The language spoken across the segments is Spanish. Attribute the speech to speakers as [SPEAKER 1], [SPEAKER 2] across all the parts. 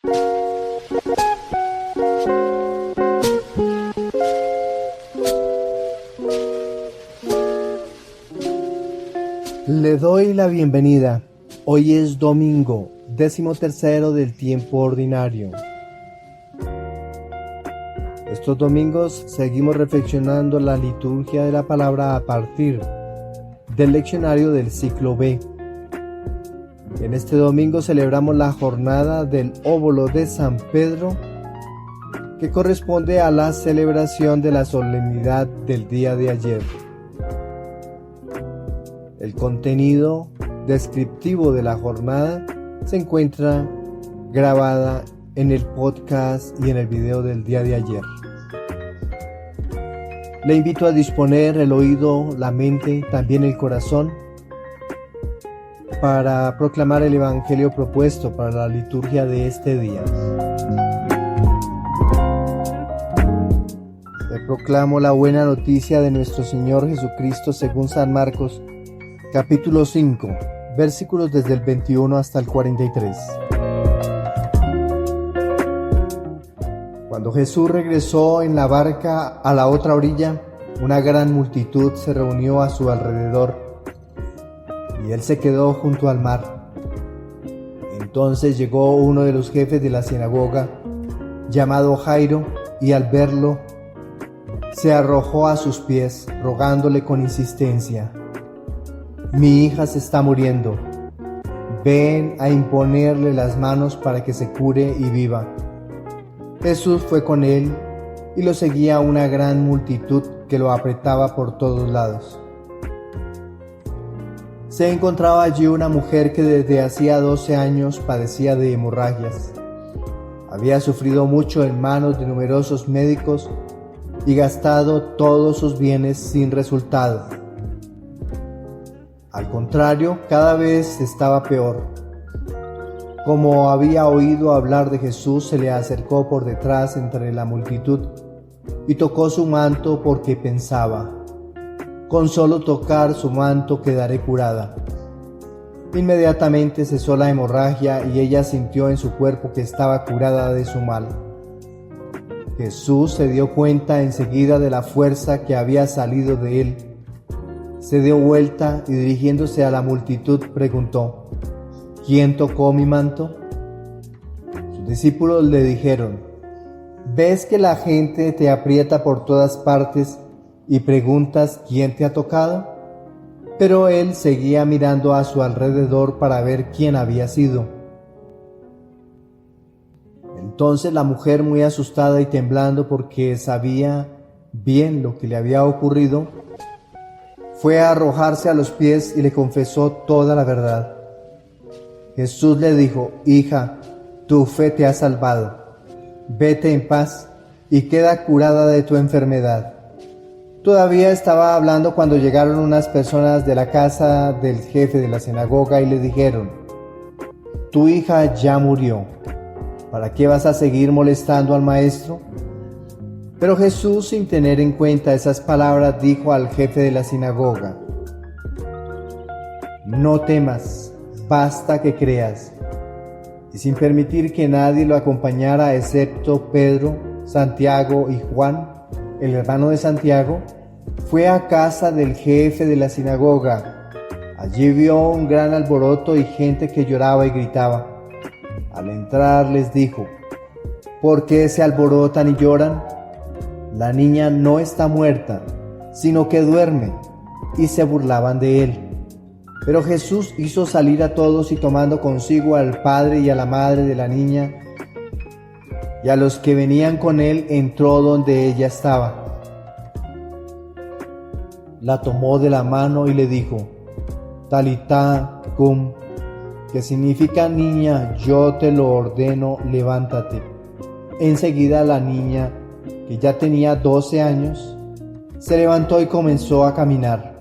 [SPEAKER 1] Le doy la bienvenida. Hoy es domingo, 13º del tiempo ordinario. Estos domingos seguimos reflexionando la liturgia de la palabra a partir del leccionario del ciclo B. En este domingo celebramos la jornada del óbolo de San Pedro, que corresponde a la celebración de la solemnidad del día de ayer. El contenido descriptivo de la jornada se encuentra grabada en el podcast y en el video del día de ayer. Le invito a disponer el oído, la mente, también el corazón, para proclamar el evangelio propuesto para la liturgia de este día. Le proclamo la buena noticia de nuestro Señor Jesucristo según San Marcos, capítulo 5, versículos desde el 21 hasta el 43. Cuando Jesús regresó en la barca a la otra orilla, una gran multitud se reunió a su alrededor, y él se quedó junto al mar. Entonces llegó uno de los jefes de la sinagoga, llamado Jairo, y al verlo, se arrojó a sus pies, rogándole con insistencia: «Mi hija se está muriendo. Ven a imponerle las manos para que se cure y viva». Jesús fue con él y lo seguía una gran multitud que lo apretaba por todos lados. Se encontraba allí una mujer que desde hacía 12 años padecía de hemorragias. Había sufrido mucho en manos de numerosos médicos y gastado todos sus bienes sin resultado. Al contrario, cada vez estaba peor. Como había oído hablar de Jesús, se le acercó por detrás entre la multitud y tocó su manto porque pensaba: «Con solo tocar su manto quedaré curada». Inmediatamente cesó la hemorragia y ella sintió en su cuerpo que estaba curada de su mal. Jesús se dio cuenta enseguida de la fuerza que había salido de él. Se dio vuelta y dirigiéndose a la multitud preguntó: «¿Quién tocó mi manto?». Sus discípulos le dijeron: «¿Ves que la gente te aprieta por todas partes y preguntas quién te ha tocado?». Pero él seguía mirando a su alrededor para ver quién había sido. Entonces la mujer, muy asustada y temblando porque sabía bien lo que le había ocurrido, fue a arrojarse a los pies y le confesó toda la verdad. Jesús le dijo: «Hija, tu fe te ha salvado. Vete en paz y queda curada de tu enfermedad». Todavía estaba hablando cuando llegaron unas personas de la casa del jefe de la sinagoga y le dijeron: «Tu hija ya murió. ¿Para qué vas a seguir molestando al maestro?». Pero Jesús, sin tener en cuenta esas palabras, dijo al jefe de la sinagoga: «No temas, basta que creas». Y sin permitir que nadie lo acompañara excepto Pedro, Santiago y Juan, el hermano de Santiago, fue a casa del jefe de la sinagoga. Allí vio un gran alboroto y gente que lloraba y gritaba. Al entrar les dijo: «¿Por qué se alborotan y lloran? La niña no está muerta, sino que duerme». Y se burlaban de él. Pero Jesús hizo salir a todos y tomando consigo al padre y a la madre de la niña y a los que venían con él, entró donde ella estaba. La tomó de la mano y le dijo: «Talitá cum», que significa: «Niña, yo te lo ordeno, levántate». Enseguida la niña, que ya tenía 12 años, se levantó y comenzó a caminar.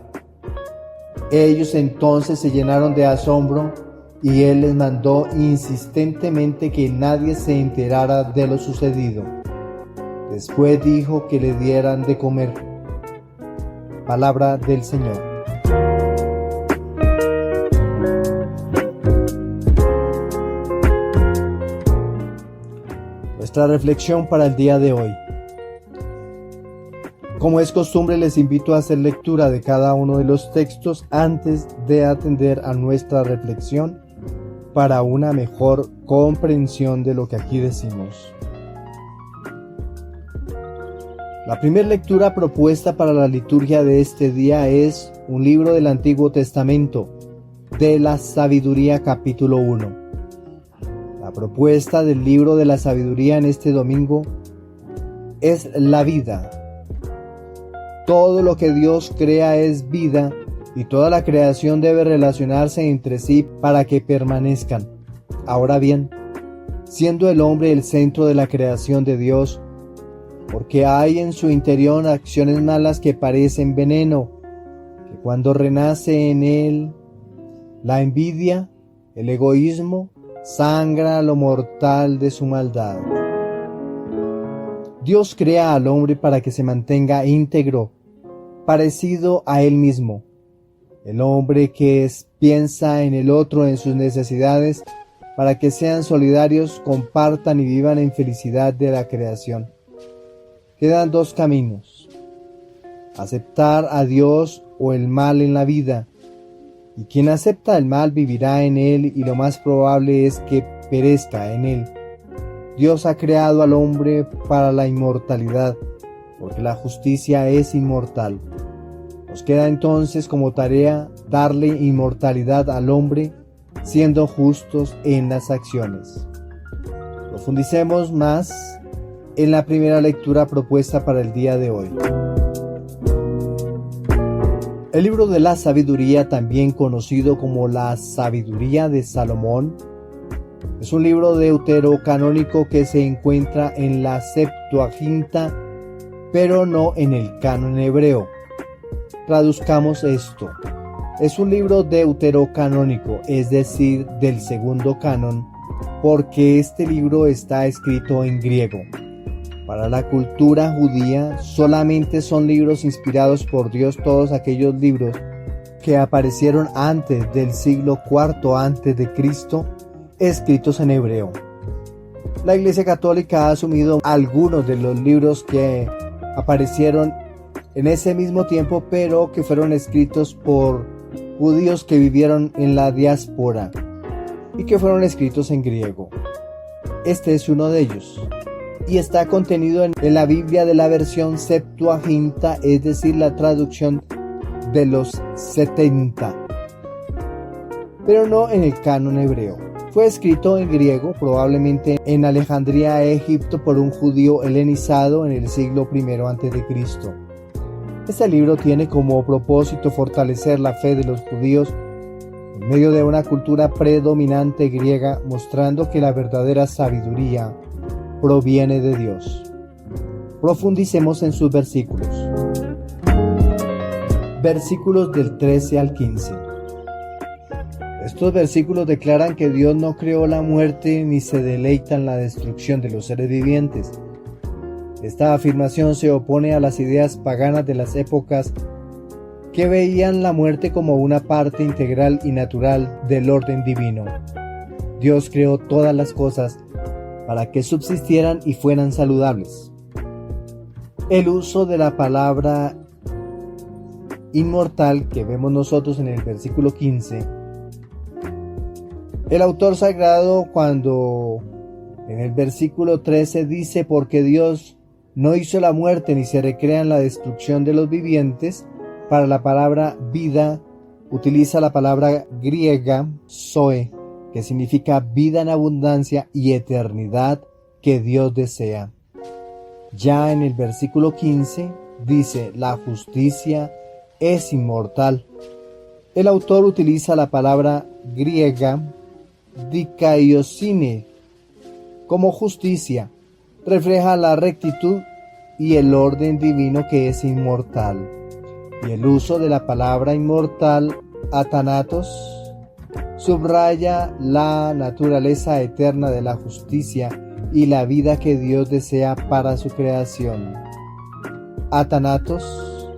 [SPEAKER 1] Ellos entonces se llenaron de asombro y él les mandó insistentemente que nadie se enterara de lo sucedido. Después dijo que le dieran de comer. Palabra del Señor. Nuestra reflexión para el día de hoy. Como es costumbre, les invito a hacer lectura de cada uno de los textos antes de atender a nuestra reflexión para una mejor comprensión de lo que aquí decimos. La primera lectura propuesta para la liturgia de este día es un libro del Antiguo Testamento, de la Sabiduría capítulo 1. La propuesta del libro de la Sabiduría en este domingo es la vida. Todo lo que Dios crea es vida y toda la creación debe relacionarse entre sí para que permanezcan. Ahora bien, siendo el hombre el centro de la creación de Dios, porque hay en su interior acciones malas que parecen veneno, que cuando renace en él la envidia, el egoísmo, sangra lo mortal de su maldad. Dios crea al hombre para que se mantenga íntegro, parecido a él mismo. El hombre piensa en el otro, en sus necesidades, para que sean solidarios, compartan y vivan en felicidad de la creación. Quedan dos caminos: aceptar a Dios o el mal en la vida. Y quien acepta el mal vivirá en él y lo más probable es que perezca en él. Dios ha creado al hombre para la inmortalidad, porque la justicia es inmortal. Nos queda entonces como tarea darle inmortalidad al hombre, siendo justos en las acciones. Profundicemos más en la primera lectura propuesta para el día de hoy. El libro de la Sabiduría, también conocido como la Sabiduría de Salomón, es un libro deuterocanónico que se encuentra en la Septuaginta, pero no en el canon hebreo. Traduzcamos esto. Es un libro deuterocanónico, es decir, del segundo canon, porque este libro está escrito en griego. Para la cultura judía, solamente son libros inspirados por Dios todos aquellos libros que aparecieron antes del siglo IV a.C., escritos en hebreo. La Iglesia Católica ha asumido algunos de los libros que aparecieron en ese mismo tiempo, pero que fueron escritos por judíos que vivieron en la diáspora y que fueron escritos en griego. Este es uno de ellos y está contenido en la Biblia de la versión Septuaginta, es decir, la traducción de los 70, pero no en el canon hebreo. Fue escrito en griego, probablemente en Alejandría, Egipto, por un judío helenizado en el siglo I a.C. Este libro tiene como propósito fortalecer la fe de los judíos en medio de una cultura predominante griega, mostrando que la verdadera sabiduría proviene de Dios. Profundicemos en sus versículos. Versículos del 13 al 15. Estos versículos declaran que Dios no creó la muerte ni se deleita en la destrucción de los seres vivientes. Esta afirmación se opone a las ideas paganas de las épocas que veían la muerte como una parte integral y natural del orden divino. Dios creó todas las cosas para que subsistieran y fueran saludables. El uso de la palabra inmortal que vemos nosotros en el versículo 15, el autor sagrado, cuando en el versículo 13 dice: porque Dios no hizo la muerte ni se recrea en la destrucción de los vivientes, para la palabra vida utiliza la palabra griega zoe, que significa vida en abundancia y eternidad que Dios desea. Ya en el versículo 15 dice: la justicia es inmortal. El autor utiliza la palabra griega dikaiosine como justicia, refleja la rectitud y el orden divino que es inmortal. Y el uso de la palabra inmortal athanatos subraya la naturaleza eterna de la justicia y la vida que Dios desea para su creación. Athanatos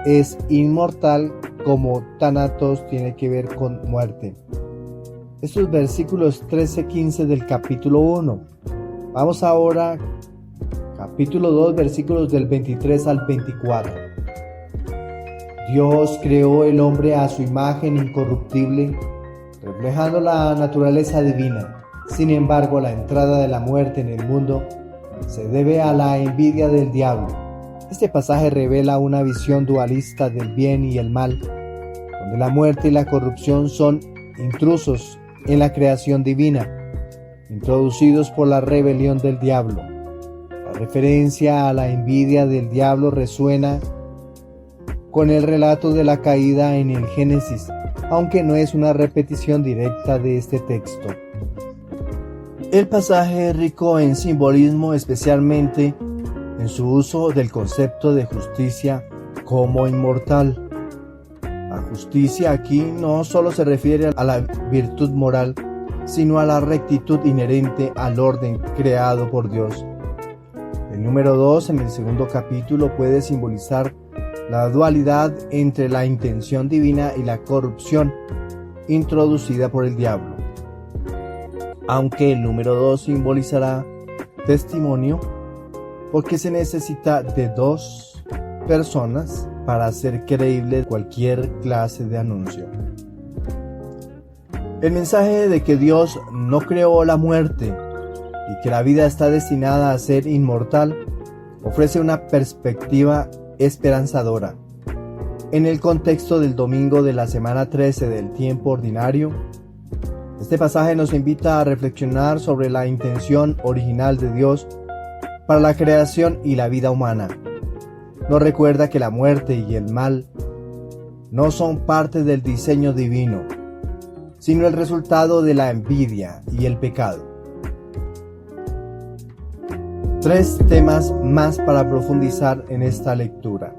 [SPEAKER 1] es inmortal, como Thanatos tiene que ver con muerte. Estos versículos 13-15 del capítulo 1 Vamos ahora, capítulo 2, versículos del 23 al 24. Dios creó el hombre a su imagen incorruptible, reflejando la naturaleza divina. Sin embargo, la entrada de la muerte en el mundo se debe a la envidia del diablo. Este pasaje revela una visión dualista del bien y el mal, donde la muerte y la corrupción son intrusos en la creación divina, introducidos por la rebelión del diablo. La referencia a la envidia del diablo resuena con el relato de la caída en el Génesis, aunque no es una repetición directa de este texto. El pasaje es rico en simbolismo, especialmente en su uso del concepto de justicia como inmortal. La justicia aquí no solo se refiere a la virtud moral, sino a la rectitud inherente al orden creado por Dios. El número 2 en el segundo capítulo puede simbolizar la dualidad entre la intención divina y la corrupción introducida por el diablo. Aunque el número 2 simbolizará testimonio, porque se necesita de dos personas para hacer creíble cualquier clase de anuncio. El mensaje de que Dios no creó la muerte y que la vida está destinada a ser inmortal ofrece una perspectiva esperanzadora. En el contexto del domingo de la semana 13 del tiempo ordinario, este pasaje nos invita a reflexionar sobre la intención original de Dios para la creación y la vida humana. Nos recuerda que la muerte y el mal no son parte del diseño divino, sino el resultado de la envidia y el pecado. 3 temas más para profundizar en esta lectura.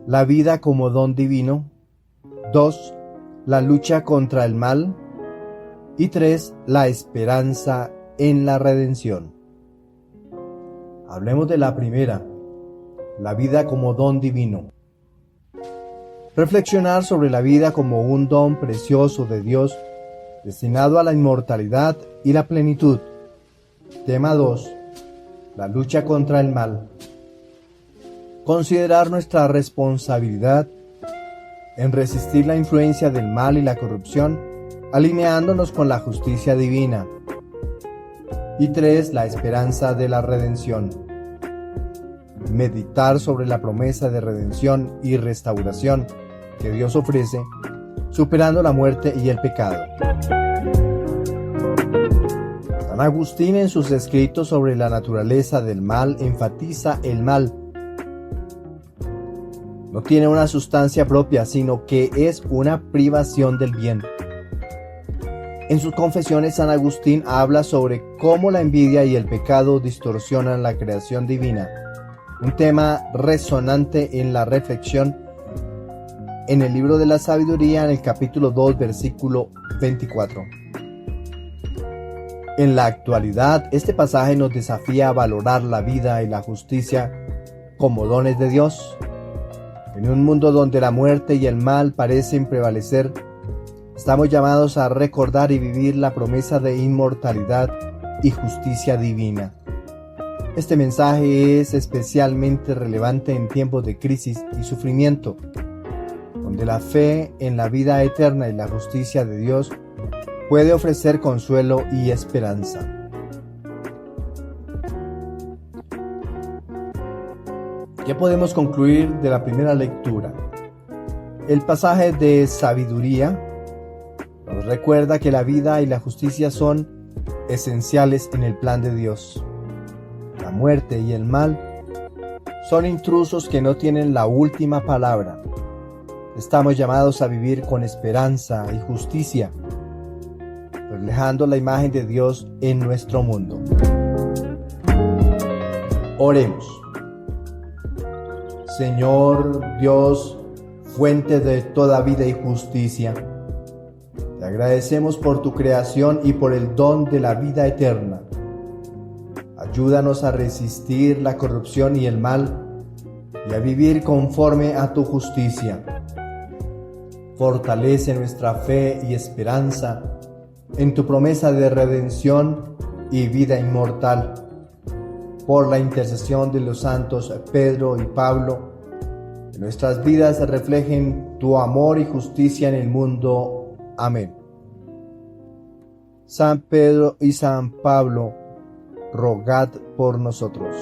[SPEAKER 1] La vida como don divino. 2. La lucha contra el mal. Y 3. La esperanza en la redención. Hablemos de la primera, la vida como don divino. Reflexionar sobre la vida como un don precioso de Dios, destinado a la inmortalidad y la plenitud. Tema 2. La lucha contra el mal. Considerar nuestra responsabilidad en resistir la influencia del mal y la corrupción, alineándonos con la justicia divina. Y 3. La esperanza de la redención. Meditar sobre la promesa de redención y restauración que Dios ofrece, superando la muerte y el pecado. San Agustín, en sus escritos sobre la naturaleza del mal, enfatiza el mal. No tiene una sustancia propia, sino que es una privación del bien. En sus confesiones, San Agustín habla sobre cómo la envidia y el pecado distorsionan la creación divina, un tema resonante en la reflexión en el libro de la sabiduría, en el capítulo 2, versículo 24. En la actualidad, este pasaje nos desafía a valorar la vida y la justicia como dones de Dios. En un mundo donde la muerte y el mal parecen prevalecer, estamos llamados a recordar y vivir la promesa de inmortalidad y justicia divina. Este mensaje es especialmente relevante en tiempos de crisis y sufrimiento, donde la fe en la vida eterna y la justicia de Dios puede ofrecer consuelo y esperanza. ¿Qué podemos concluir de la primera lectura? El pasaje de sabiduría nos recuerda que la vida y la justicia son esenciales en el plan de Dios. La muerte y el mal son intrusos que no tienen la última palabra. Estamos llamados a vivir con esperanza y justicia, reflejando la imagen de Dios en nuestro mundo. Oremos. Señor Dios, fuente de toda vida y justicia, te agradecemos por tu creación y por el don de la vida eterna. Ayúdanos a resistir la corrupción y el mal y a vivir conforme a tu justicia. Fortalece nuestra fe y esperanza en tu promesa de redención y vida inmortal. Por la intercesión de los santos Pedro y Pablo, que nuestras vidas reflejen tu amor y justicia en el mundo. Amén. San Pedro y San Pablo, rogad por nosotros.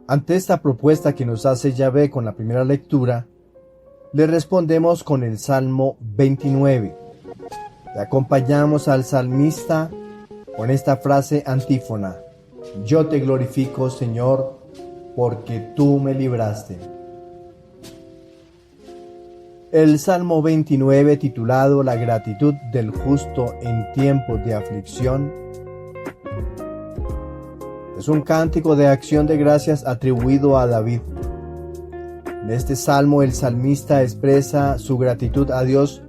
[SPEAKER 1] Ante esta propuesta que nos hace Yahvé con la primera lectura, le respondemos con el Salmo 29. Le acompañamos al salmista con esta frase antífona: yo te glorifico, Señor, porque tú me libraste. El Salmo 29, titulado La gratitud del justo en tiempos de aflicción, es un cántico de acción de gracias atribuido a David. En este salmo el salmista expresa su gratitud a Dios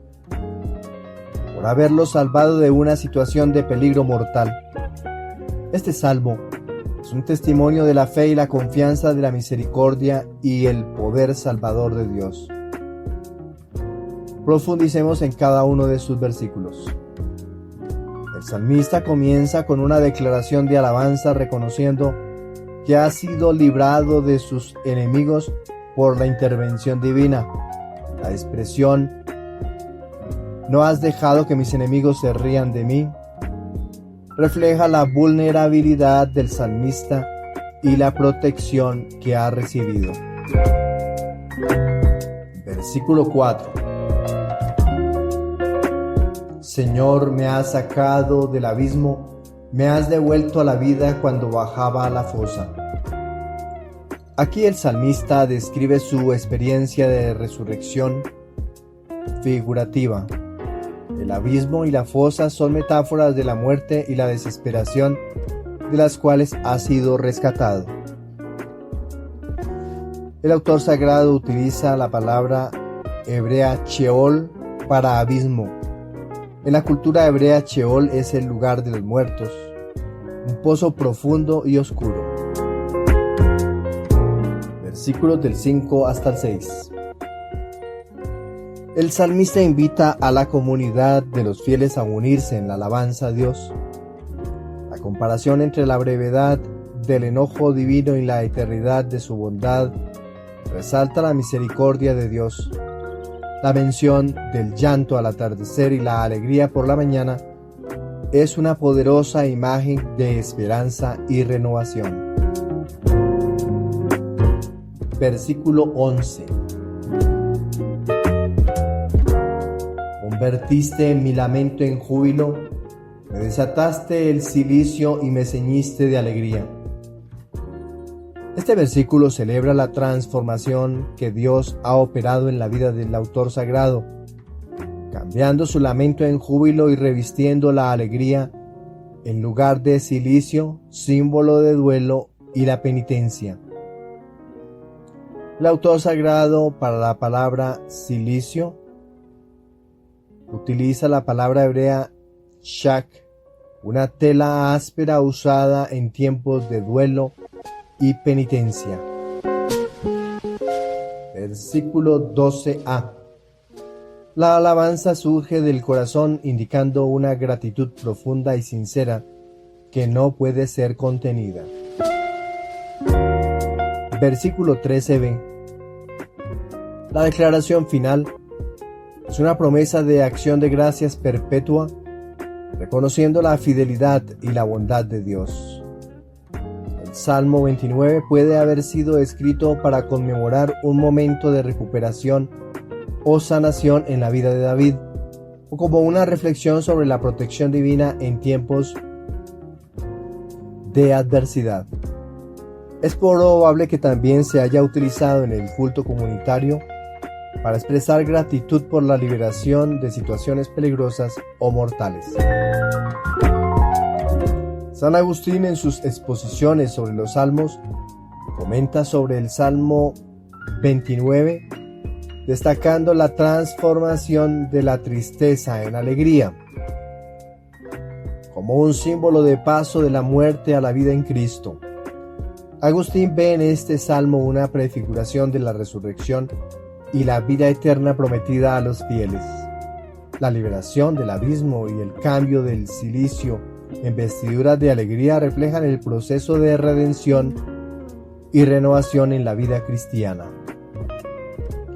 [SPEAKER 1] por haberlo salvado de una situación de peligro mortal. Este salmo es un testimonio de la fe y la confianza de la misericordia y el poder salvador de Dios. Profundicemos en cada uno de sus versículos. El salmista comienza con una declaración de alabanza reconociendo que ha sido librado de sus enemigos por la intervención divina. La expresión "no has dejado que mis enemigos se rían de mí" refleja la vulnerabilidad del salmista y la protección que ha recibido. Versículo 4. Señor, me has sacado del abismo, me has devuelto a la vida cuando bajaba a la fosa. Aquí el salmista describe su experiencia de resurrección figurativa. El abismo y la fosa son metáforas de la muerte y la desesperación de las cuales ha sido rescatado. El autor sagrado utiliza la palabra hebrea Sheol para abismo. En la cultura hebrea, Sheol es el lugar de los muertos, un pozo profundo y oscuro. Versículos del 5 hasta el 6. El salmista invita a la comunidad de los fieles a unirse en la alabanza a Dios. La comparación entre la brevedad del enojo divino y la eternidad de su bondad resalta la misericordia de Dios. La mención del llanto al atardecer y la alegría por la mañana es una poderosa imagen de esperanza y renovación. Versículo 11. Convertiste mi lamento en júbilo, me desataste el cilicio y me ceñiste de alegría. Este versículo celebra la transformación que Dios ha operado en la vida del autor sagrado, cambiando su lamento en júbilo y revistiendo la alegría en lugar de cilicio, símbolo de duelo y la penitencia. El autor sagrado para la palabra cilicio utiliza la palabra hebrea shak, una tela áspera usada en tiempos de duelo y penitencia. Versículo 12a. La alabanza surge del corazón indicando una gratitud profunda y sincera que no puede ser contenida. Versículo 13b. La declaración final es una promesa de acción de gracias perpetua, reconociendo la fidelidad y la bondad de Dios. El Salmo 29 puede haber sido escrito para conmemorar un momento de recuperación o sanación en la vida de David, o como una reflexión sobre la protección divina en tiempos de adversidad. Es probable que también se haya utilizado en el culto comunitario para expresar gratitud por la liberación de situaciones peligrosas o mortales. San Agustín, en sus exposiciones sobre los salmos, comenta sobre el Salmo 29, destacando la transformación de la tristeza en alegría, como un símbolo de paso de la muerte a la vida en Cristo. Agustín ve en este salmo una prefiguración de la resurrección y la vida eterna prometida a los fieles. La liberación del abismo y el cambio del cilicio en vestiduras de alegría reflejan el proceso de redención y renovación en la vida cristiana.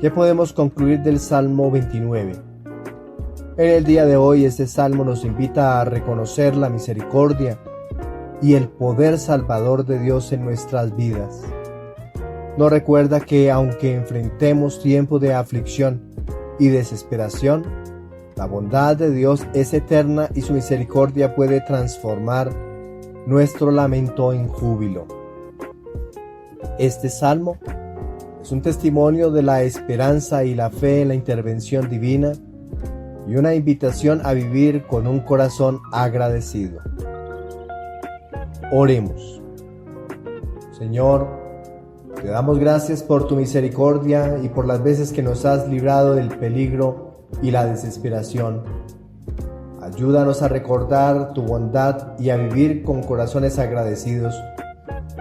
[SPEAKER 1] ¿Qué podemos concluir del Salmo 29? En el día de hoy este salmo nos invita a reconocer la misericordia y el poder salvador de Dios en nuestras vidas. Nos recuerda que aunque enfrentemos tiempos de aflicción y desesperación, la bondad de Dios es eterna y su misericordia puede transformar nuestro lamento en júbilo. Este salmo es un testimonio de la esperanza y la fe en la intervención divina y una invitación a vivir con un corazón agradecido. Oremos. Señor, te damos gracias por tu misericordia y por las veces que nos has librado del peligro y la desesperación. Ayúdanos a recordar tu bondad y a vivir con corazones agradecidos,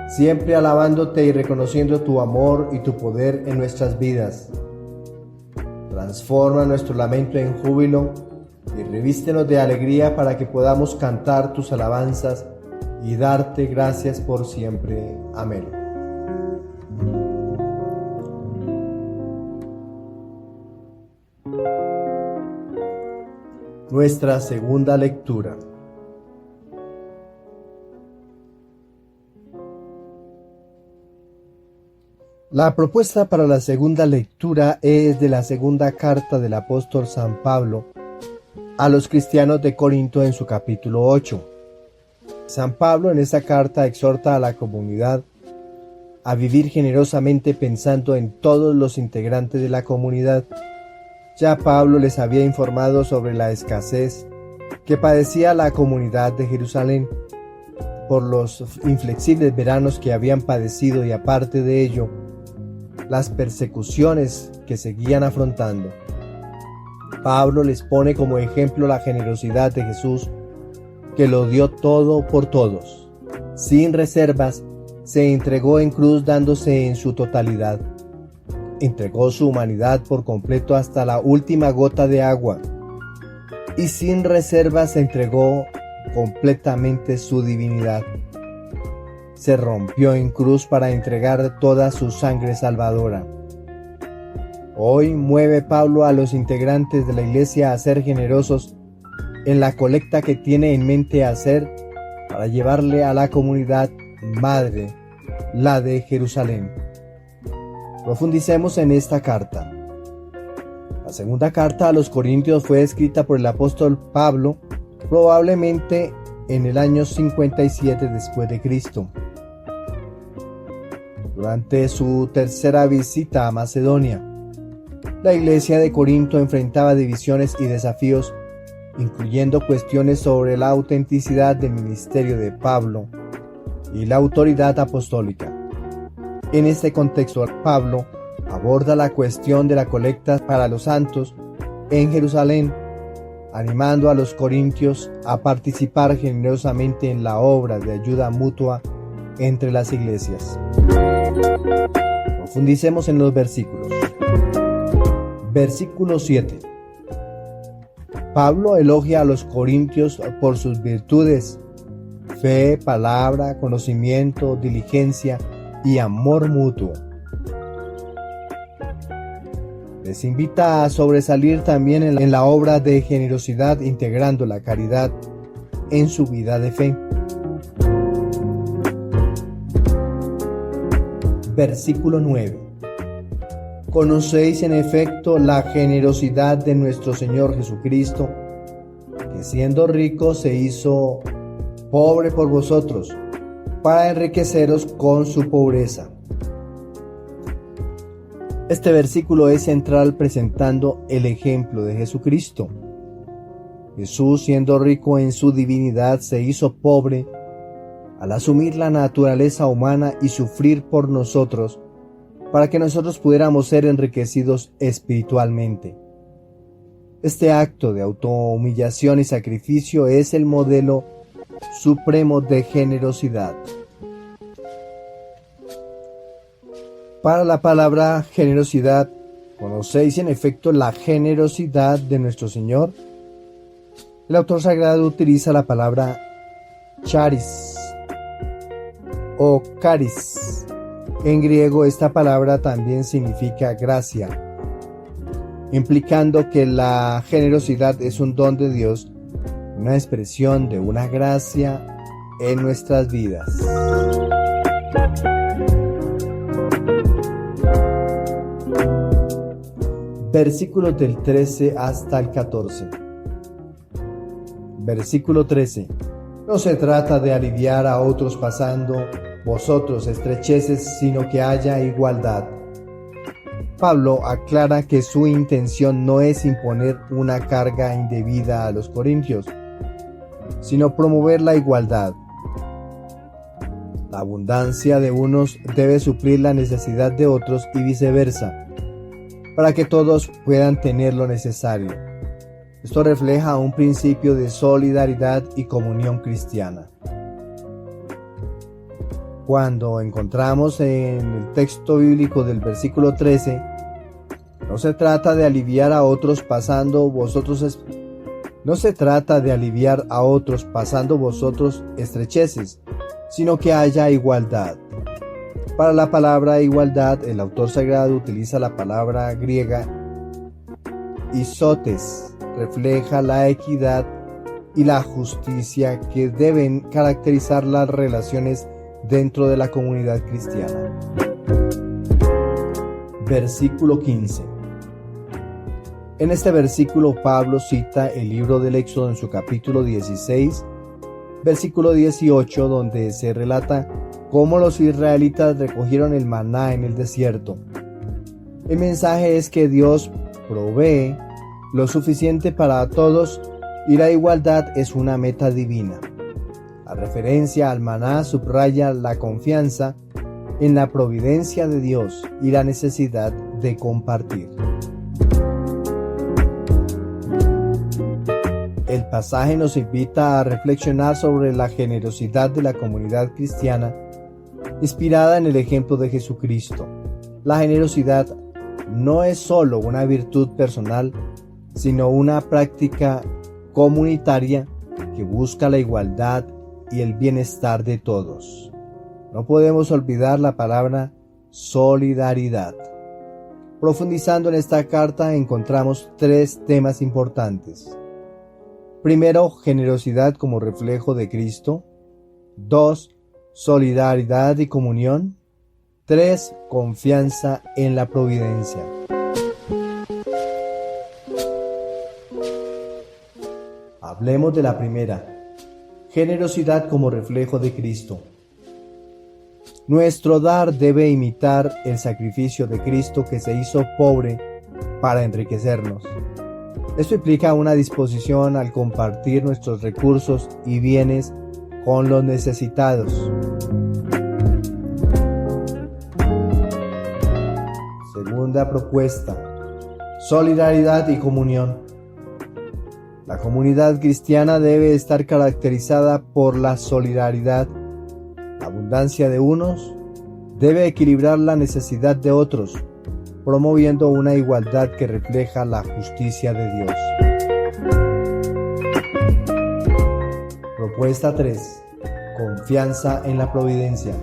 [SPEAKER 1] siempre alabándote y reconociendo tu amor y tu poder en nuestras vidas. Transforma nuestro lamento en júbilo y revístenos de alegría para que podamos cantar tus alabanzas y darte gracias por siempre. Amén. Nuestra segunda lectura. La propuesta para la segunda lectura es de la segunda carta del apóstol San Pablo a los cristianos de Corinto en su capítulo 8. San Pablo en esta carta exhorta a la comunidad a vivir generosamente pensando en todos los integrantes de la comunidad. Ya Pablo les había informado sobre la escasez que padecía la comunidad de Jerusalén por los inflexibles veranos que habían padecido y aparte de ello, las persecuciones que seguían afrontando. Pablo les pone como ejemplo la generosidad de Jesús, que lo dio todo por todos. Sin reservas, se entregó en cruz dándose en su totalidad. Entregó su humanidad por completo hasta la última gota de agua. Y sin reservas entregó completamente su divinidad. Se rompió en cruz para entregar toda su sangre salvadora. Hoy mueve Pablo a los integrantes de la iglesia a ser generosos en la colecta que tiene en mente hacer para llevarle a la comunidad madre, la de Jerusalén. Profundicemos en esta carta. La segunda carta a los Corintios fue escrita por el apóstol Pablo, probablemente en el año 57 después de Cristo. Durante su tercera visita a Macedonia, la iglesia de Corinto enfrentaba divisiones y desafíos, incluyendo cuestiones sobre la autenticidad del ministerio de Pablo y la autoridad apostólica. En este contexto, Pablo aborda la cuestión de la colecta para los santos en Jerusalén, animando a los corintios a participar generosamente en la obra de ayuda mutua entre las iglesias. Profundicemos en los versículos. Versículo 7. Pablo elogia a los corintios por sus virtudes: fe, palabra, conocimiento, diligencia y amor mutuo. Les invita a sobresalir también en la obra de generosidad, integrando la caridad en su vida de fe. Versículo 9. Conocéis en efecto la generosidad de nuestro Señor Jesucristo, que siendo rico se hizo pobre por vosotros, para enriqueceros con su pobreza. Este versículo es central presentando el ejemplo de Jesucristo. Jesús, siendo rico en su divinidad, se hizo pobre al asumir la naturaleza humana y sufrir por nosotros, para que nosotros pudiéramos ser enriquecidos espiritualmente. Este acto de autohumillación y sacrificio es el modelo supremo de generosidad. Para la palabra generosidad, conocéis en efecto la generosidad de nuestro Señor El autor sagrado utiliza la palabra charis o caris. En griego esta palabra también significa gracia, implicando que la generosidad es un don de Dios, una expresión de una gracia en nuestras vidas. Versículos del 13 hasta el 14. Versículo 13. No se trata de aliviar a otros pasando vosotros estrecheces, sino que haya igualdad. Pablo aclara que su intención no es imponer una carga indebida a los corintios, sino promover la igualdad. La abundancia de unos debe suplir la necesidad de otros y viceversa, para que todos puedan tener lo necesario. Esto refleja un principio de solidaridad y comunión cristiana. Cuando encontramos en el texto bíblico del versículo 13, no se trata de aliviar a otros pasando vosotros estrecheces, sino que haya igualdad. Para la palabra igualdad, el autor sagrado utiliza la palabra griega isotes, refleja la equidad y la justicia que deben caracterizar las relaciones dentro de la comunidad cristiana. Versículo 15. En este versículo Pablo cita el libro del Éxodo en su capítulo 16, versículo 18, donde se relata cómo los israelitas recogieron el maná en el desierto. El mensaje es que Dios provee lo suficiente para todos y la igualdad es una meta divina. La referencia al maná subraya la confianza en la providencia de Dios y la necesidad de compartir. El pasaje nos invita a reflexionar sobre la generosidad de la comunidad cristiana, inspirada en el ejemplo de Jesucristo. La generosidad no es solo una virtud personal, sino una práctica comunitaria que busca la igualdad y el bienestar de todos. No podemos olvidar la palabra solidaridad. Profundizando en esta carta encontramos 3 temas importantes. Primero, generosidad como reflejo de Cristo. 2, solidaridad y comunión. 3, confianza en la providencia. Hablemos de la primera. Generosidad como reflejo de Cristo. Nuestro dar debe imitar el sacrificio de Cristo que se hizo pobre para enriquecernos. Esto implica una disposición al compartir nuestros recursos y bienes con los necesitados. Segunda propuesta: solidaridad y comunión. La comunidad cristiana debe estar caracterizada por la solidaridad. La abundancia de unos debe equilibrar la necesidad de otros, promoviendo una igualdad que refleja la justicia de Dios. Propuesta 3. Confianza en la providencia.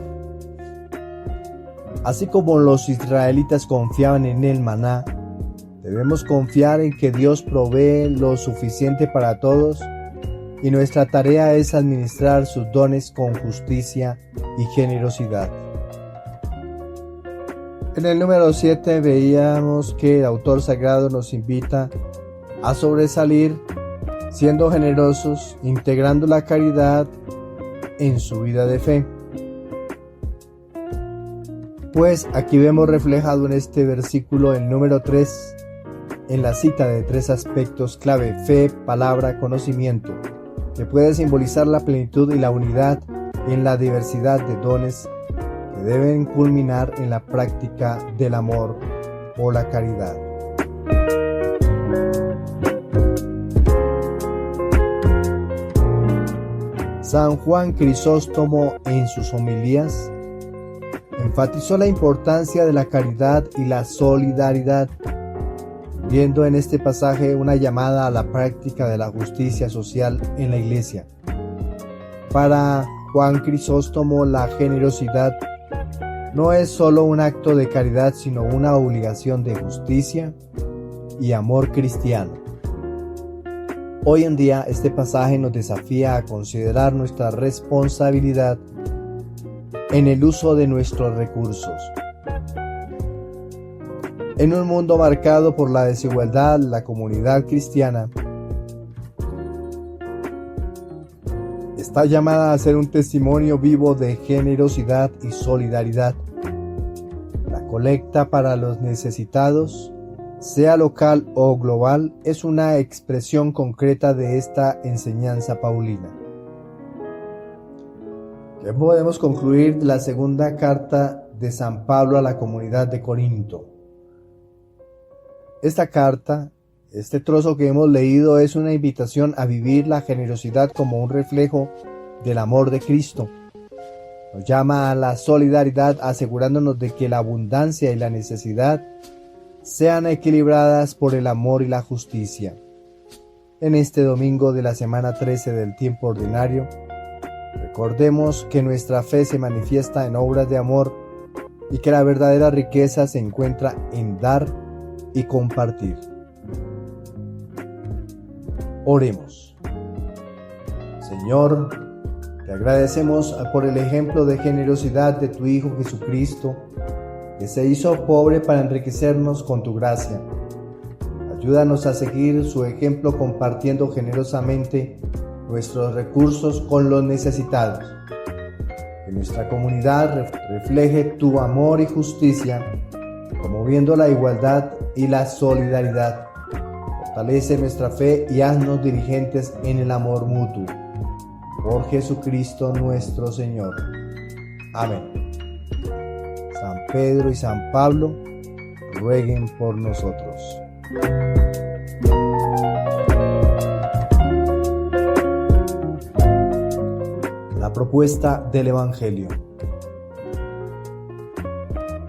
[SPEAKER 1] Así como los israelitas confiaban en el maná, debemos confiar en que Dios provee lo suficiente para todos y nuestra tarea es administrar sus dones con justicia y generosidad. En el número 7 veíamos que el autor sagrado nos invita a sobresalir siendo generosos, integrando la caridad en su vida de fe. Pues aquí vemos reflejado en este versículo el número 3, en la cita de 3 aspectos clave: fe, palabra, conocimiento, que puede simbolizar la plenitud y la unidad en la diversidad de dones que deben culminar en la práctica del amor o la caridad. San Juan Crisóstomo, en sus homilías, enfatizó la importancia de la caridad y la solidaridad. viendo en este pasaje una llamada a la práctica de la justicia social en la iglesia. Para Juan Crisóstomo, la generosidad no es solo un acto de caridad, sino una obligación de justicia y amor cristiano. Hoy en día, este pasaje nos desafía a considerar nuestra responsabilidad en el uso de nuestros recursos. En un mundo marcado por la desigualdad, la comunidad cristiana está llamada a ser un testimonio vivo de generosidad y solidaridad. La colecta para los necesitados, sea local o global, es una expresión concreta de esta enseñanza paulina. ¿Qué podemos concluir de la segunda carta de San Pablo a la comunidad de Corinto? Esta carta, este trozo que hemos leído, es una invitación a vivir la generosidad como un reflejo del amor de Cristo. Nos llama a la solidaridad, asegurándonos de que la abundancia y la necesidad sean equilibradas por el amor y la justicia. En este domingo de la semana 13 del tiempo ordinario, recordemos que nuestra fe se manifiesta en obras de amor y que la verdadera riqueza se encuentra en dar y compartir. Oremos. Señor, te agradecemos por el ejemplo de generosidad de tu Hijo Jesucristo, que se hizo pobre para enriquecernos con tu gracia. Ayúdanos a seguir su ejemplo compartiendo generosamente nuestros recursos con los necesitados. Que nuestra comunidad refleje tu amor y justicia, promoviendo la igualdad y la solidaridad. Fortalece nuestra fe y haznos dirigentes en el amor mutuo. Por Jesucristo nuestro Señor. Amén. San Pedro y San Pablo, rueguen por nosotros. La propuesta del Evangelio.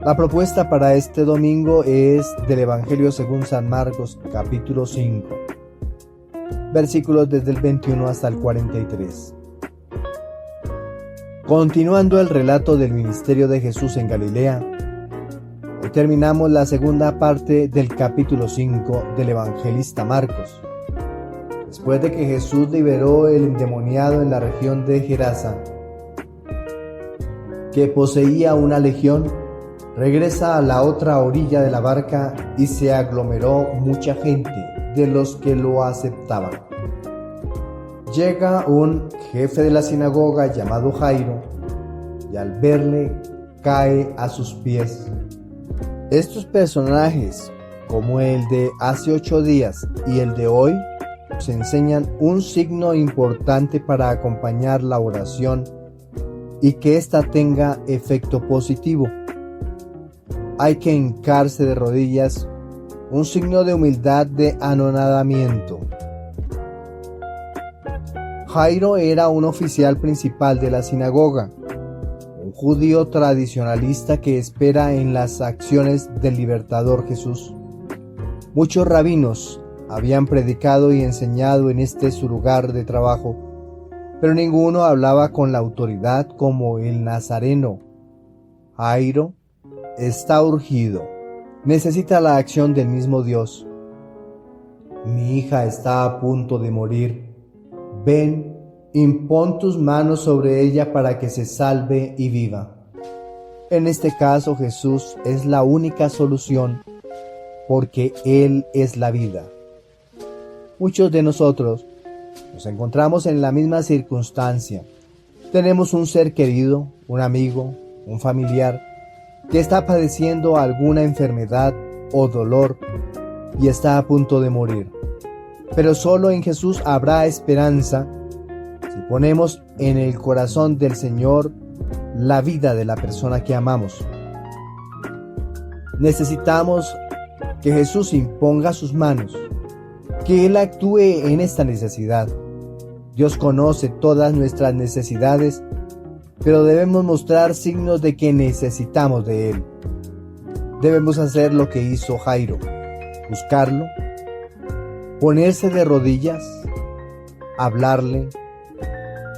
[SPEAKER 1] La propuesta para este domingo es del Evangelio según San Marcos, capítulo 5, versículos desde el 21 hasta el 43. Continuando el relato del ministerio de Jesús en Galilea, hoy terminamos la segunda parte del capítulo 5 del evangelista Marcos. Después de que Jesús liberó el endemoniado en la región de Gerasa, que poseía una legión, regresa a la otra orilla de la barca y se aglomeró mucha gente de los que lo aceptaban. Llega un jefe de la sinagoga llamado Jairo y al verle cae a sus pies. Estos personajes, como el de hace 8 días y el de hoy, nos enseñan un signo importante para acompañar la oración y que ésta tenga efecto positivo. Hay que hincarse de rodillas, un signo de humildad, de anonadamiento. Jairo era un oficial principal de la sinagoga, un judío tradicionalista que espera en las acciones del libertador Jesús. Muchos rabinos habían predicado y enseñado en este su lugar de trabajo, pero ninguno hablaba con la autoridad como el nazareno. Jairo está urgido, necesita la acción del mismo Dios. Mi hija está a punto de morir. Ven, impón tus manos sobre ella para que se salve y viva. En este caso, Jesús es la única solución, porque Él es la vida. Muchos de nosotros nos encontramos en la misma circunstancia. Tenemos un ser querido, un amigo, un familiar, que está padeciendo alguna enfermedad o dolor y está a punto de morir. Pero solo en Jesús habrá esperanza si ponemos en el corazón del Señor la vida de la persona que amamos. Necesitamos que Jesús imponga sus manos, que Él actúe en esta necesidad. Dios conoce todas nuestras necesidades, pero debemos mostrar signos de que necesitamos de Él. Debemos hacer lo que hizo Jairo, buscarlo, ponerse de rodillas, hablarle,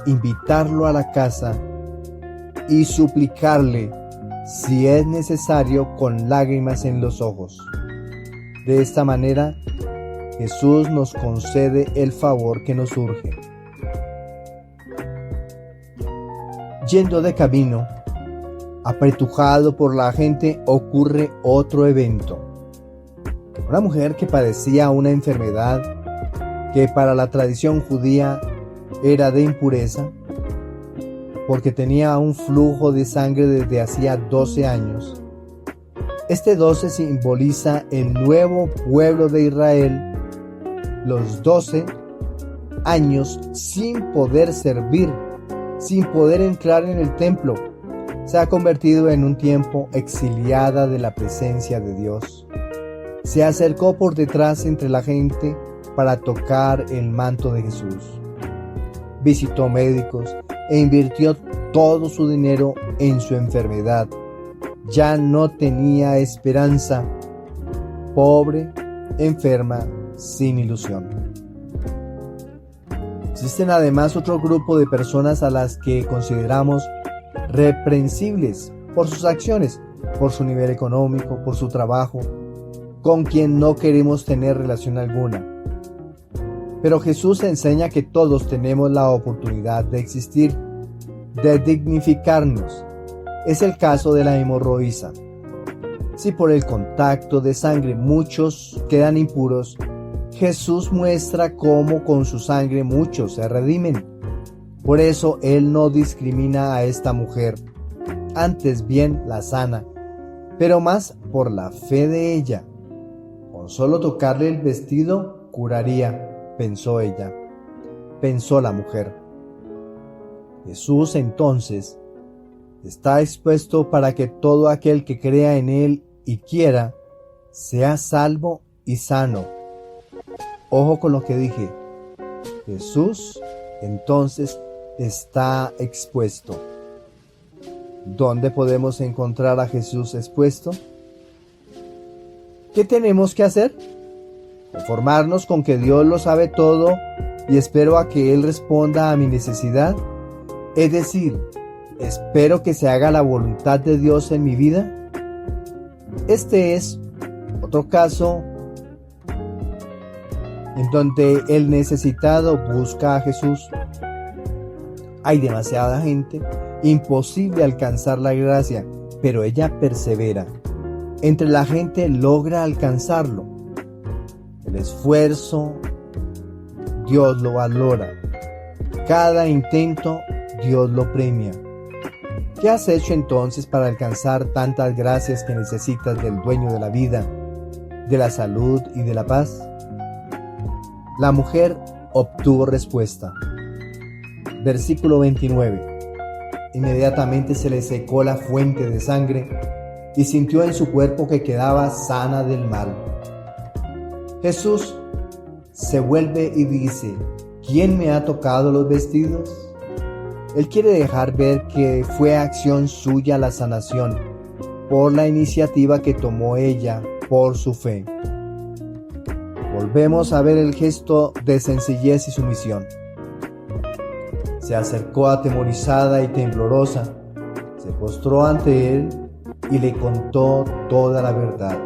[SPEAKER 1] invitarlo a la casa y suplicarle, si es necesario, con lágrimas en los ojos. De esta manera, Jesús nos concede el favor que nos urge. Yendo de camino, apretujado por la gente, ocurre otro evento. Una mujer que padecía una enfermedad que para la tradición judía era de impureza, porque tenía un flujo de sangre desde hacía 12 años. Este 12 simboliza el nuevo pueblo de Israel, los 12 años sin poder servir, sin poder entrar en el templo. Se ha convertido en un tiempo exiliada de la presencia de Dios. Se acercó por detrás entre la gente para tocar el manto de Jesús. Visitó médicos e invirtió todo su dinero en su enfermedad. Ya no tenía esperanza. Pobre, enferma, sin ilusión. Existen además otro grupo de personas a las que consideramos reprensibles por sus acciones, por su nivel económico, por su trabajo, con quien no queremos tener relación alguna. Pero Jesús enseña que todos tenemos la oportunidad de existir, de dignificarnos. Es el caso de la hemorroísa. Si por el contacto de sangre muchos quedan impuros, Jesús muestra cómo con su sangre muchos se redimen. Por eso Él no discrimina a esta mujer, antes bien la sana, pero más por la fe de ella. Con solo tocarle el vestido curaría, pensó ella, pensó la mujer. Jesús entonces está expuesto para que todo aquel que crea en Él y quiera, sea salvo y sano. Ojo con lo que dije. Jesús entonces está expuesto. ¿Dónde podemos encontrar a Jesús expuesto? ¿Qué tenemos que hacer? ¿Conformarnos con que Dios lo sabe todo y espero a que Él responda a mi necesidad? Es decir, ¿espero que se haga la voluntad de Dios en mi vida? Este es otro caso en donde el necesitado busca a Jesús. Hay demasiada gente, imposible alcanzar la gracia, pero ella persevera. Entre la gente logra alcanzarlo. El esfuerzo, Dios lo valora. Cada intento, Dios lo premia. ¿Qué has hecho entonces para alcanzar tantas gracias que necesitas del dueño de la vida, de la salud y de la paz? La mujer obtuvo respuesta. Versículo 29. Inmediatamente se le secó la fuente de sangre y sintió en su cuerpo que quedaba sana del mal. Jesús se vuelve y dice: ¿Quién me ha tocado los vestidos? Él quiere dejar ver que fue acción suya la sanación, por la iniciativa que tomó ella, por su fe. Volvemos a ver el gesto de sencillez y sumisión. Se acercó atemorizada y temblorosa, se postró ante él y le contó toda la verdad.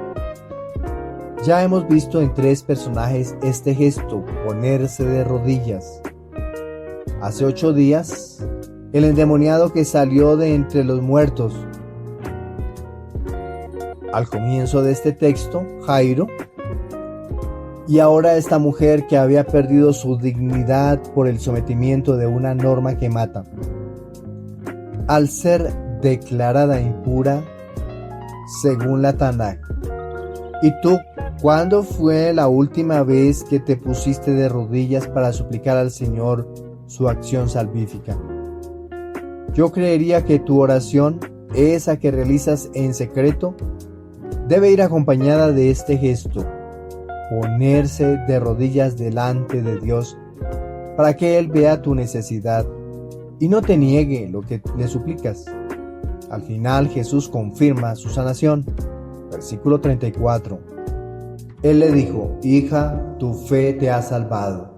[SPEAKER 1] Ya hemos visto en 3 personajes este gesto, ponerse de rodillas. Hace 8 días, el endemoniado que salió de entre los muertos. Al comienzo de este texto, Jairo. Y ahora esta mujer que había perdido su dignidad por el sometimiento de una norma que mata. Al ser declarada impura, según la Tanaj. ¿Y tú, cuándo fue la última vez que te pusiste de rodillas para suplicar al Señor su acción salvífica? Yo creería que tu oración, esa que realizas en secreto, debe ir acompañada de este gesto: ponerse de rodillas delante de Dios para que Él vea tu necesidad y no te niegue lo que le suplicas. Al final Jesús confirma su sanación. Versículo 34. Él le dijo: hija, tu fe te ha salvado.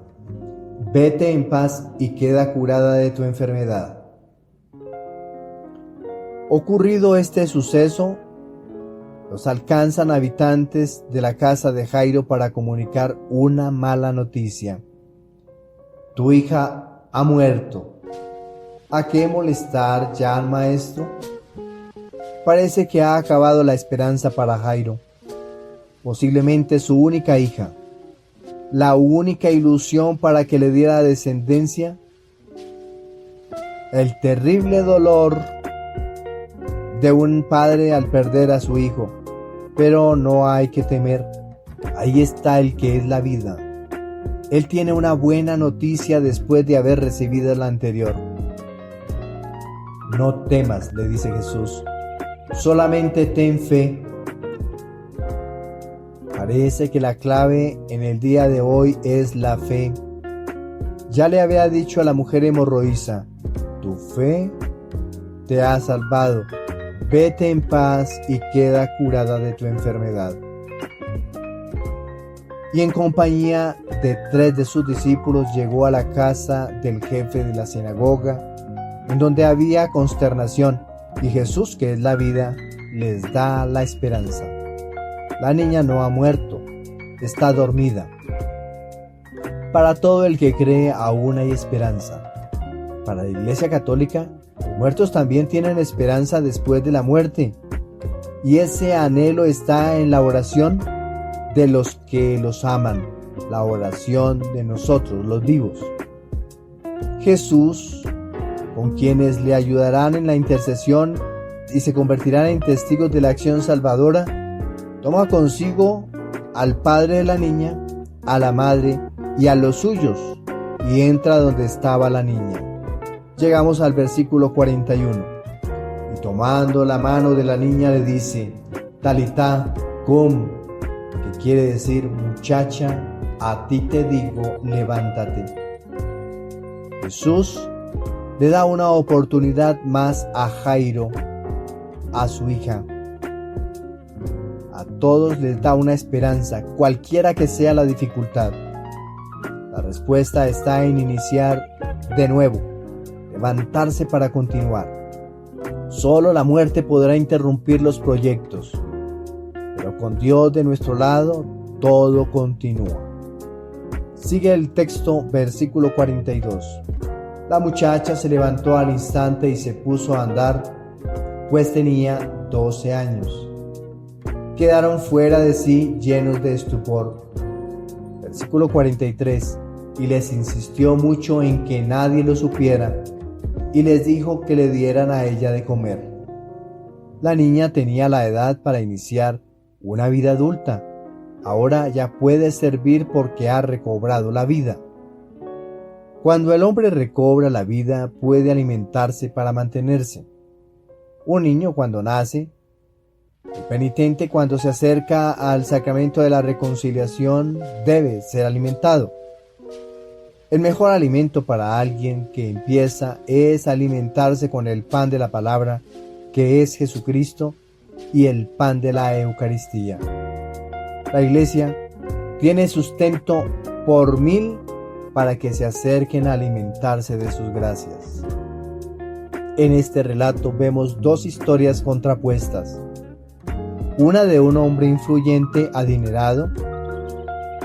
[SPEAKER 1] Vete en paz y queda curada de tu enfermedad. Ocurrido este suceso, los alcanzan habitantes de la casa de Jairo para comunicar una mala noticia. Tu hija ha muerto. ¿A qué molestar ya al maestro? Parece que ha acabado la esperanza para Jairo. Posiblemente su única hija, la única ilusión para que le diera descendencia. El terrible dolor de un padre al perder a su hijo. Pero no hay que temer, ahí está el que es la vida. Él tiene una buena noticia después de haber recibido la anterior. No temas, le dice Jesús, solamente ten fe. Parece que la clave en el día de hoy es la fe. Ya le había dicho a la mujer hemorroísa: tu fe te ha salvado. Vete en paz y queda curada de tu enfermedad. Y en compañía de 3 de sus discípulos llegó a la casa del jefe de la sinagoga, en donde había consternación, y Jesús, que es la vida, les da la esperanza. La niña no ha muerto, está dormida. Para todo el que cree aún hay esperanza. Para la Iglesia Católica, los muertos también tienen esperanza después de la muerte, y ese anhelo está en la oración de los que los aman, la oración de nosotros, los vivos. Jesús, con quienes le ayudarán en la intercesión y se convertirán en testigos de la acción salvadora, toma consigo al padre de la niña, a la madre y a los suyos, y entra donde estaba la niña. Llegamos al versículo 41. Y tomando la mano de la niña le dice: Talitá cum, que quiere decir: muchacha, a ti te digo, levántate. Jesús le da una oportunidad más a Jairo, a su hija. A todos les da una esperanza, cualquiera que sea la dificultad. La respuesta está en iniciar de nuevo, levantarse para continuar. Solo la muerte podrá interrumpir los proyectos, pero con Dios de nuestro lado, todo continúa. Sigue el texto, versículo 42. La muchacha se levantó al instante y se puso a andar, pues tenía 12 años. Quedaron fuera de sí llenos de estupor. Versículo 43. Y les insistió mucho en que nadie lo supiera, y les dijo que le dieran a ella de comer. La niña tenía la edad para iniciar una vida adulta. Ahora ya puede servir porque ha recobrado la vida. Cuando el hombre recobra la vida, puede alimentarse para mantenerse. Un niño cuando nace, el penitente cuando se acerca al sacramento de la reconciliación debe ser alimentado. El mejor alimento para alguien que empieza es alimentarse con el pan de la palabra, que es Jesucristo, y el pan de la Eucaristía. La Iglesia tiene sustento por 1000 para que se acerquen a alimentarse de sus gracias. En este relato vemos 2 historias contrapuestas. Una de un hombre influyente, adinerado,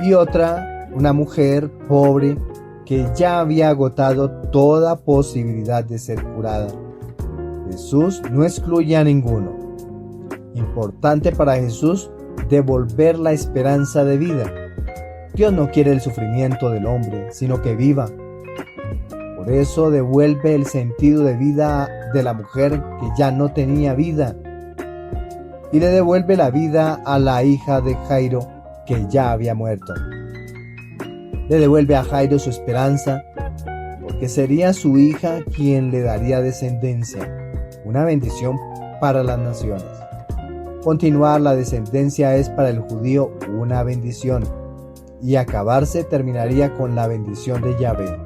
[SPEAKER 1] y otra, una mujer pobre que ya había agotado toda posibilidad de ser curada. Jesús no excluye a ninguno. Importante para Jesús devolver la esperanza de vida. Dios no quiere el sufrimiento del hombre, sino que viva. Por eso devuelve el sentido de vida de la mujer que ya no tenía vida, y le devuelve la vida a la hija de Jairo que ya había muerto. Le devuelve a Jairo su esperanza, porque sería su hija quien le daría descendencia, una bendición para las naciones. Continuar la descendencia es para el judío una bendición, y acabarse terminaría con la bendición de Yahvé.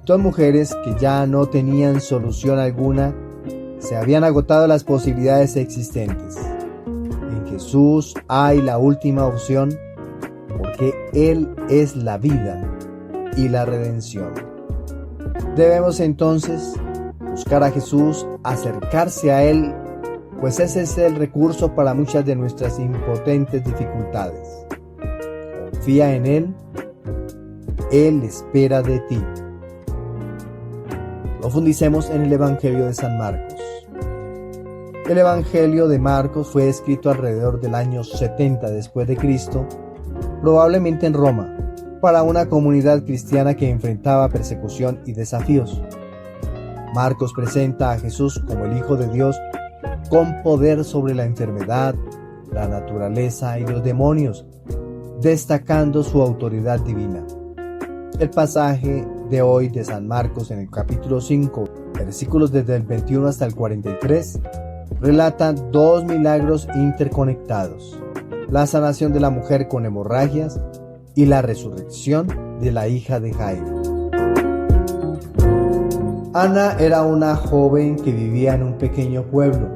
[SPEAKER 1] 2 mujeres que ya no tenían solución alguna, se habían agotado las posibilidades existentes. En Jesús hay la última opción, porque Él es la vida y la redención. Debemos entonces buscar a Jesús, acercarse a Él, pues ese es el recurso para muchas de nuestras impotentes dificultades. Confía en Él espera de ti. Profundicemos en el Evangelio de San Marcos. El Evangelio de Marcos fue escrito alrededor del año 70 después de Cristo, probablemente en Roma, para una comunidad cristiana que enfrentaba persecución y desafíos. Marcos presenta a Jesús como el Hijo de Dios con poder sobre la enfermedad, la naturaleza y los demonios, destacando su autoridad divina. El pasaje de hoy de San Marcos en el capítulo 5, versículos desde el 21 hasta el 43, relata dos milagros interconectados: la sanación de la mujer con hemorragias y la resurrección de la hija de Jairo. Ana era una joven que vivía en un pequeño pueblo.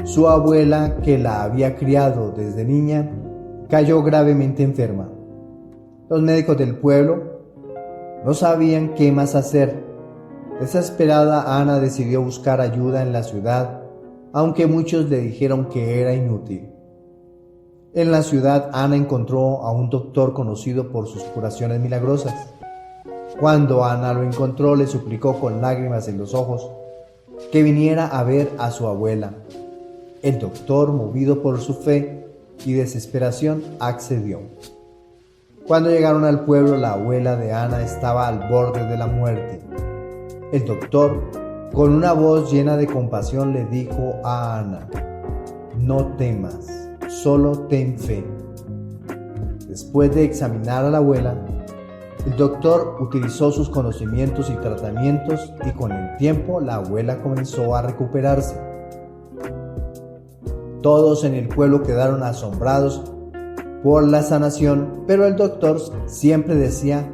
[SPEAKER 1] Su abuela, que la había criado desde niña, cayó gravemente enferma. Los médicos del pueblo no sabían qué más hacer. Desesperada, Ana decidió buscar ayuda en la ciudad, aunque muchos le dijeron que era inútil. En la ciudad, Ana encontró a un doctor conocido por sus curaciones milagrosas. Cuando Ana lo encontró, le suplicó con lágrimas en los ojos que viniera a ver a su abuela. El doctor, movido por su fe y desesperación, accedió. Cuando llegaron al pueblo, la abuela de Ana estaba al borde de la muerte. El doctor, con una voz llena de compasión, le dijo a Ana: no temas, solo ten fe. Después de examinar a la abuela, el doctor utilizó sus conocimientos y tratamientos, y con el tiempo la abuela comenzó a recuperarse. Todos en el pueblo quedaron asombrados por la sanación, pero el doctor siempre decía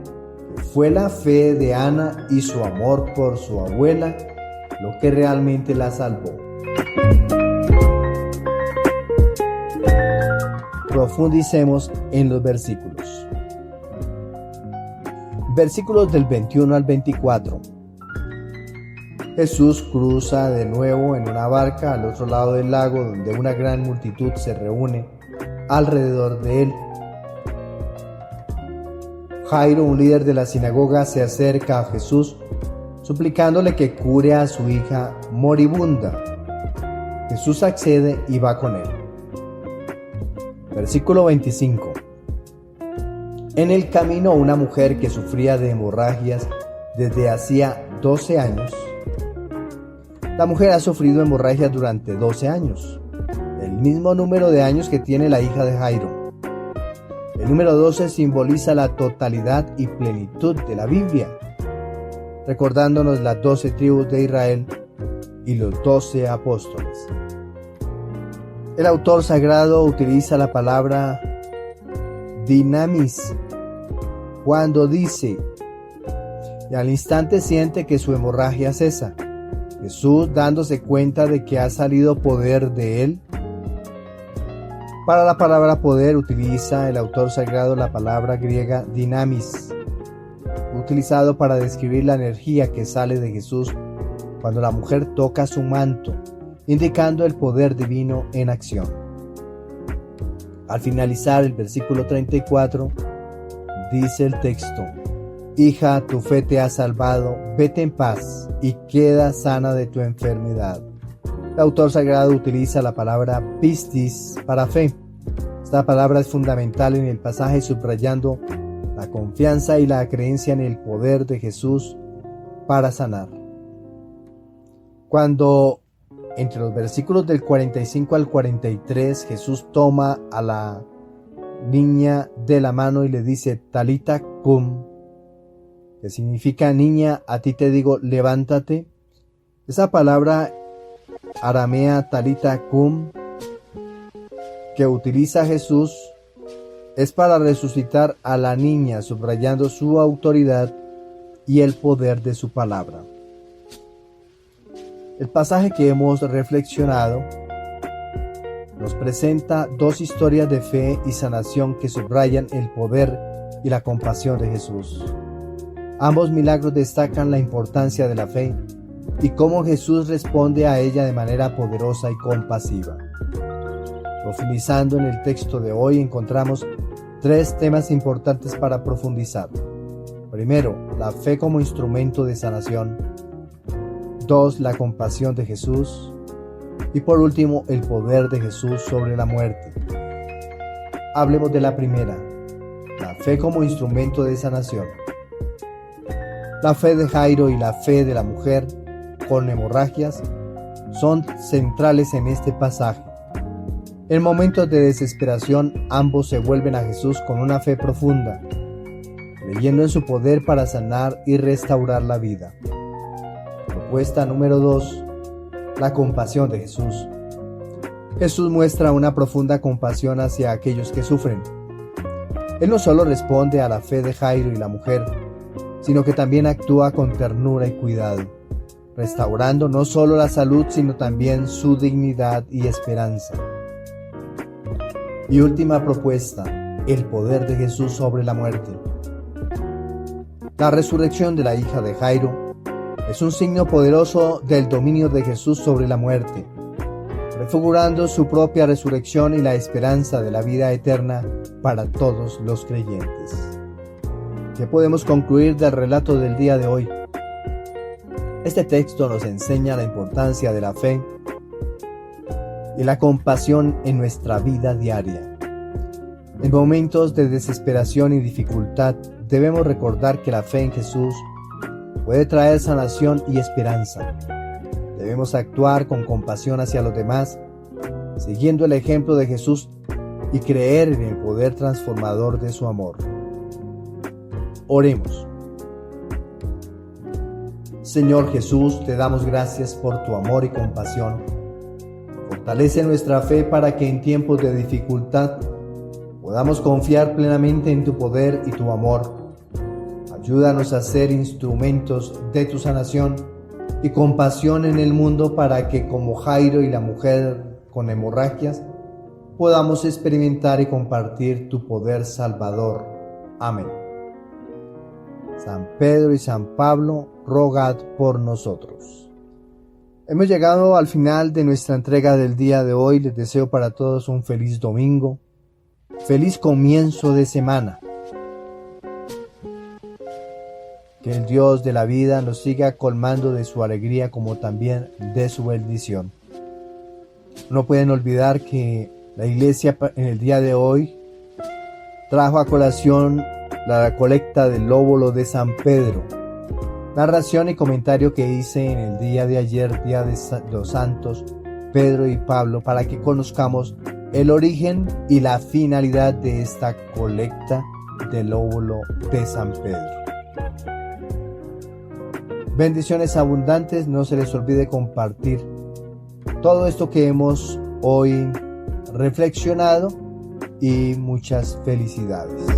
[SPEAKER 1] que fue la fe de Ana y su amor por su abuela lo que realmente la salvó. Profundicemos en los versículos. Versículos del 21 al 24. Jesús cruza de nuevo en una barca al otro lado del lago, donde una gran multitud se reúne alrededor de él. Jairo, un líder de la sinagoga, se acerca a Jesús suplicándole que cure a su hija moribunda. Jesús accede y va con él. Versículo 25. En el camino, una mujer que sufría de hemorragias desde hacía 12 años. La mujer ha sufrido hemorragias durante 12 años, el mismo número de años que tiene la hija de Jairo. El número 12 simboliza la totalidad y plenitud de la Biblia, recordándonos las 12 tribus de Israel y los 12 apóstoles. El autor sagrado utiliza la palabra dinamis cuando dice: y al instante siente que su hemorragia cesa. Jesús, dándose cuenta de que ha salido poder de él. Para la palabra poder utiliza el autor sagrado la palabra griega dinamis, utilizado para describir la energía que sale de Jesús cuando la mujer toca su manto, indicando el poder divino en acción. Al finalizar el versículo 34, dice el texto: hija, tu fe te ha salvado, vete en paz y queda sana de tu enfermedad. El autor sagrado utiliza la palabra pistis para fe. Esta palabra es fundamental en el pasaje, subrayando la confianza y la creencia en el poder de Jesús para sanar. Cuando entre los versículos del 45 al 43 Jesús toma a la niña de la mano y le dice Talita cum, que significa niña, a ti te digo levántate. Esa palabra aramea Talita cum que utiliza Jesús es para resucitar a la niña, subrayando su autoridad y el poder de su palabra. El pasaje que hemos reflexionado nos presenta dos historias de fe y sanación que subrayan el poder y la compasión de Jesús. Ambos milagros destacan la importancia de la fe y cómo Jesús responde a ella de manera poderosa y compasiva. Profundizando en el texto de hoy encontramos tres temas importantes para profundizar. Primero, la fe como instrumento de sanación. 2. La compasión de Jesús. Y por último, el poder de Jesús sobre la muerte. Hablemos de la primera, la fe como instrumento de sanación. La fe de Jairo y la fe de la mujer con hemorragias son centrales en este pasaje. En momentos de desesperación, ambos se vuelven a Jesús con una fe profunda, creyendo en su poder para sanar y restaurar la vida. Propuesta número 2. La compasión de Jesús. Jesús muestra una profunda compasión hacia aquellos que sufren. Él no solo responde a la fe de Jairo y la mujer, sino que también actúa con ternura y cuidado, restaurando no solo la salud, sino también su dignidad y esperanza. Y última propuesta, el poder de Jesús sobre la muerte. La resurrección de la hija de Jairo es un signo poderoso del dominio de Jesús sobre la muerte, prefigurando su propia resurrección y la esperanza de la vida eterna para todos los creyentes. ¿Qué podemos concluir del relato del día de hoy? Este texto nos enseña la importancia de la fe y la compasión en nuestra vida diaria. En momentos de desesperación y dificultad, debemos recordar que la fe en Jesús puede traer sanación y esperanza. Debemos actuar con compasión hacia los demás, siguiendo el ejemplo de Jesús y creer en el poder transformador de su amor. Oremos. Señor Jesús, te damos gracias por tu amor y compasión. Fortalece nuestra fe para que en tiempos de dificultad podamos confiar plenamente en tu poder y tu amor. Ayúdanos a ser instrumentos de tu sanación y compasión en el mundo para que, como Jairo y la mujer con hemorragias, podamos experimentar y compartir tu poder salvador. Amén. San Pedro y San Pablo, rogad por nosotros. Hemos llegado al final de nuestra entrega del día de hoy. Les deseo para todos un feliz domingo, feliz comienzo de semana. Que el Dios de la vida nos siga colmando de su alegría como también de su bendición. No pueden olvidar que la iglesia en el día de hoy trajo a colación la colecta del óvulo de San Pedro. Narración y comentario que hice en el día de ayer, día de los santos Pedro y Pablo, para que conozcamos el origen y la finalidad de esta colecta del óvulo de San Pedro. Bendiciones abundantes, no se les olvide compartir todo esto que hemos hoy reflexionado y muchas felicidades.